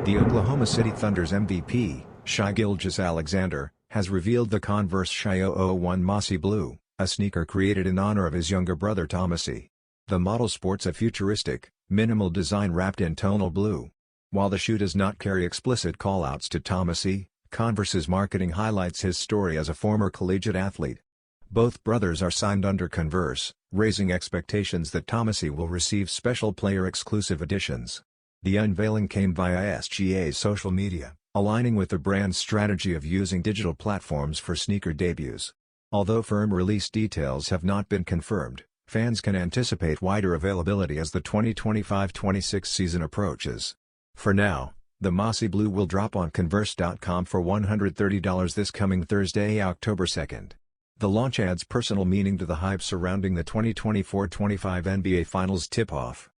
The Oklahoma City Thunder's MVP, Shai Gilgeous-Alexander, has revealed the Converse Shai 001 Masi Blue, a sneaker created in honor of his younger brother Masi. The model sports a futuristic, minimal design wrapped in tonal blue. While the shoe does not carry explicit callouts to Masi, Converse's marketing highlights his story as a former collegiate athlete. Both brothers are signed under Converse, raising expectations that Masi will receive special player-exclusive editions. The unveiling came via SGA's social media, aligning with the brand's strategy of using digital platforms for sneaker debuts. Although firm release details have not been confirmed, fans can anticipate wider availability as the 2025-26 season approaches. For now, the Masi Blue will drop on Converse.com for $130 this coming Thursday, October 2nd. The launch adds personal meaning to the hype surrounding the 2024-25 NBA Finals tip-off.